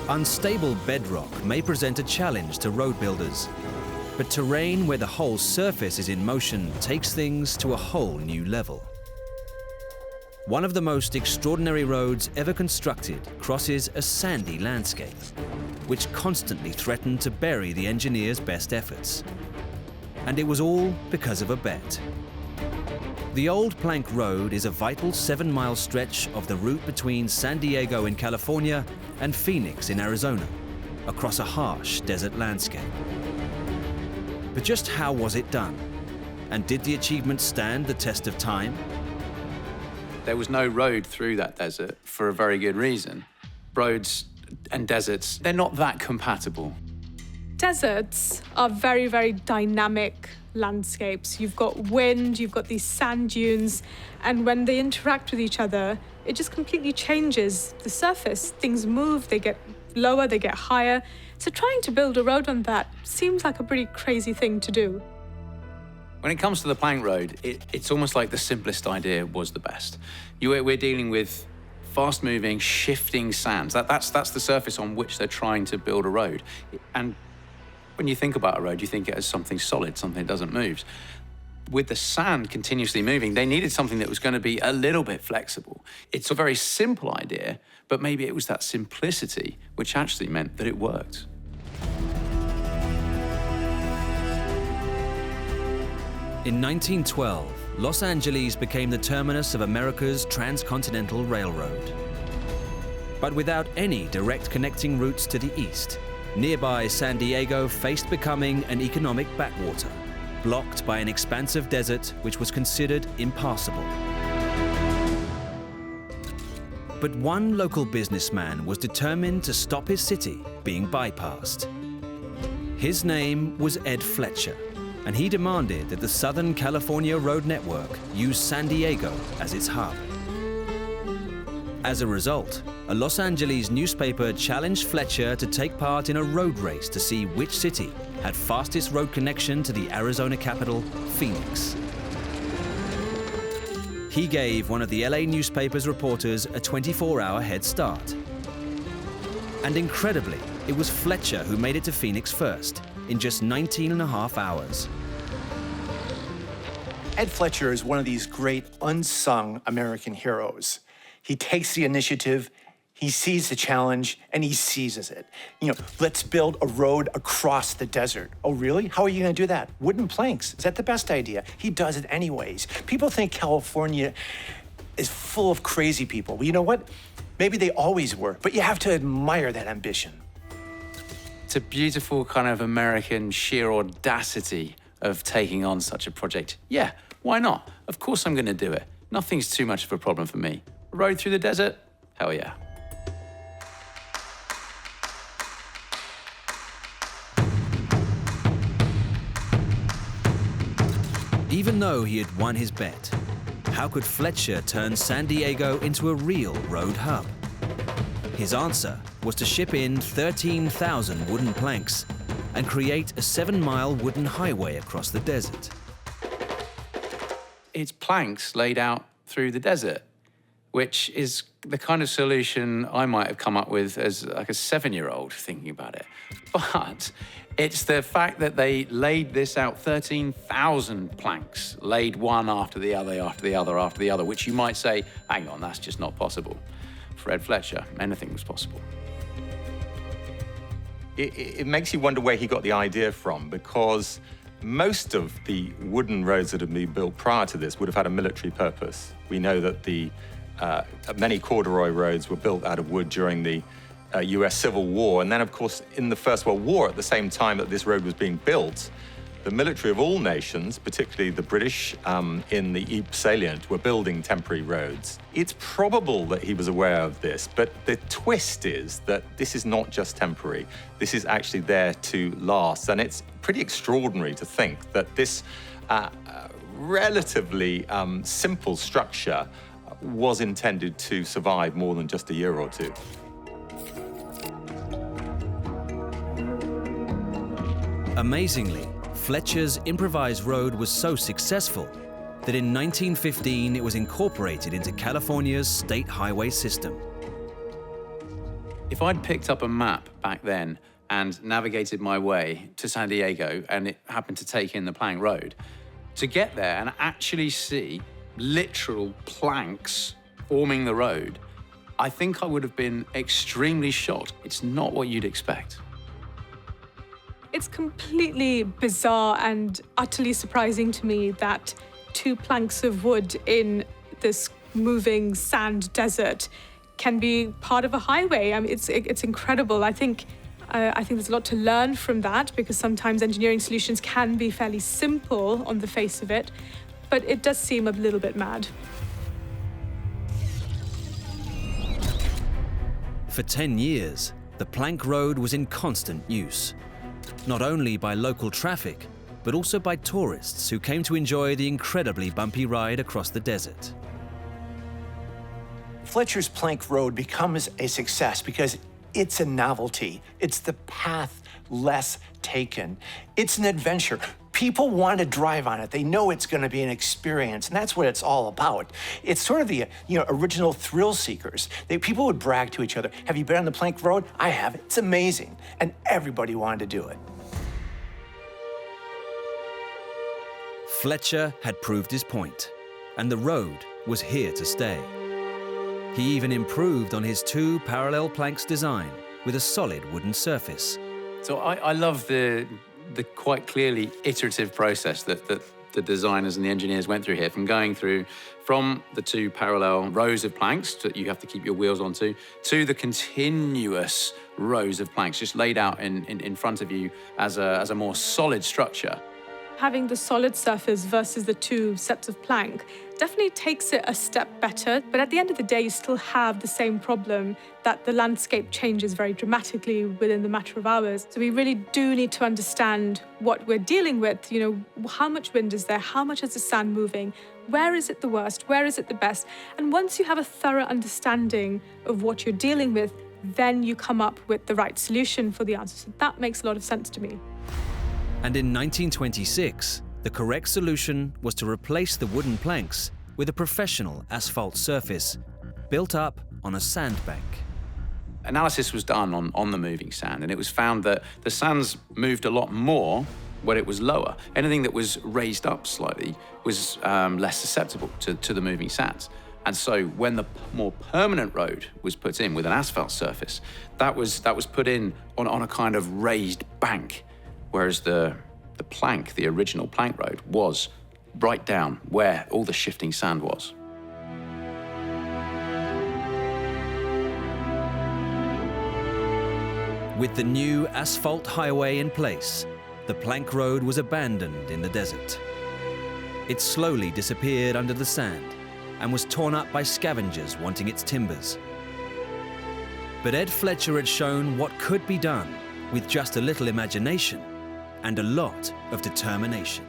Unstable bedrock may present a challenge to road builders, but terrain where the whole surface is in motion takes things to a whole new level. One of the most extraordinary roads ever constructed crosses a sandy landscape, which constantly threatened to bury the engineer's best efforts. And it was all because of a bet. The Old Plank Road is a vital 7-mile stretch of the route between San Diego in California and Phoenix in Arizona, across a harsh desert landscape. But just how was it done? And did the achievement stand the test of time? There was no road through that desert for a very good reason. Roads and deserts, they're not that compatible. Deserts are very, very dynamic landscapes. You've got wind, you've got these sand dunes, and when they interact with each other, it just completely changes the surface. Things move, they get lower, they get higher. So trying to build a road on that seems like a pretty crazy thing to do. When it comes to the plank road, it's almost like the simplest idea was the best. We're dealing with fast-moving, shifting sands. That's the surface on which they're trying to build a road. And when you think about a road, you think it as something solid, something that doesn't move. With the sand continuously moving, they needed something that was going to be a little bit flexible. It's a very simple idea, but maybe it was that simplicity which actually meant that it worked. In 1912, Los Angeles became the terminus of America's transcontinental railroad. But without any direct connecting routes to the east, nearby San Diego faced becoming an economic backwater, blocked by an expansive desert which was considered impassable. But one local businessman was determined to stop his city being bypassed. His name was Ed Fletcher, and he demanded that the Southern California Road Network use San Diego as its hub. As a result, a Los Angeles newspaper challenged Fletcher to take part in a road race to see which city had fastest road connection to the Arizona capital, Phoenix. He gave one of the LA newspaper's reporters a 24-hour head start. And incredibly, it was Fletcher who made it to Phoenix first, in just 19.5 hours. Ed Fletcher is one of these great unsung American heroes. He takes the initiative, he sees the challenge, and he seizes it. Let's build a road across the desert. Oh, really? How are you gonna do that? Wooden planks. Is that the best idea? He does it anyways. People think California is full of crazy people. Well, you know what? Maybe they always were, but you have to admire that ambition. It's a beautiful kind of American sheer audacity of taking on such a project. Yeah, why not? Of course I'm gonna do it. Nothing's too much of a problem for me. A road through the desert? Hell yeah. Even though he had won his bet, how could Fletcher turn San Diego into a real road hub? His answer was to ship in 13,000 wooden planks and create a 7-mile wooden highway across the desert. It's planks laid out through the desert, which is the kind of solution I might have come up with as like a 7-year-old thinking about it. But it's the fact that they laid this out, 13,000 planks, laid one after the other, after the other, after the other, which you might say, hang on, that's just not possible. For Ed Fletcher, anything was possible. It makes you wonder where he got the idea from, because most of the wooden roads that had been built prior to this would have had a military purpose. We know that many corduroy roads were built out of wood during the US Civil War. And then, of course, in the First World War, at the same time that this road was being built, the military of all nations, particularly the British in the Ypres salient, were building temporary roads. It's probable that he was aware of this, but the twist is that this is not just temporary. This is actually there to last. And it's pretty extraordinary to think that this relatively simple structure was intended to survive more than just a year or two. Amazingly, Fletcher's improvised road was so successful that in 1915 it was incorporated into California's state highway system. If I'd picked up a map back then and navigated my way to San Diego and it happened to take in the plank road, to get there and actually see literal planks forming the road, I think I would have been extremely shocked. It's not what you'd expect. It's completely bizarre and utterly surprising to me that 2 planks of wood in this moving sand desert can be part of a highway. I mean, it's incredible. I think there's a lot to learn from that, because sometimes engineering solutions can be fairly simple on the face of it, but it does seem a little bit mad. For 10 years, the plank road was in constant use, not only by local traffic, but also by tourists who came to enjoy the incredibly bumpy ride across the desert. Fletcher's Plank Road becomes a success because it's a novelty. It's the path less taken. It's an adventure. People want to drive on it. They know it's going to be an experience, and that's what it's all about. It's sort of the original thrill seekers. People would brag to each other, "Have you been on the Plank Road?" "I have. It's amazing." And everybody wanted to do it. Fletcher had proved his point, and the road was here to stay. He even improved on his 2 parallel planks design with a solid wooden surface. So I love the quite clearly iterative process that the designers and the engineers went through here, from the 2 parallel rows of planks that you have to keep your wheels onto, to the continuous rows of planks just laid out in front of you as a more solid structure. Having the solid surface versus the 2 sets of plank definitely takes it a step better, but at the end of the day, you still have the same problem that the landscape changes very dramatically within the matter of hours. So we really do need to understand what we're dealing with. How much wind is there? How much is the sand moving? Where is it the worst? Where is it the best? And once you have a thorough understanding of what you're dealing with, then you come up with the right solution for the answer. So that makes a lot of sense to me. And in 1926, the correct solution was to replace the wooden planks with a professional asphalt surface built up on a sandbank. Analysis was done on the moving sand, and it was found that the sands moved a lot more when it was lower. Anything that was raised up slightly was less susceptible to the moving sands. And so when the more permanent road was put in with an asphalt surface, that was put in on a kind of raised bank, whereas the plank, the original plank road, was right down where all the shifting sand was. With the new asphalt highway in place, the plank road was abandoned in the desert. It slowly disappeared under the sand and was torn up by scavengers wanting its timbers. But Ed Fletcher had shown what could be done with just a little imagination and a lot of determination.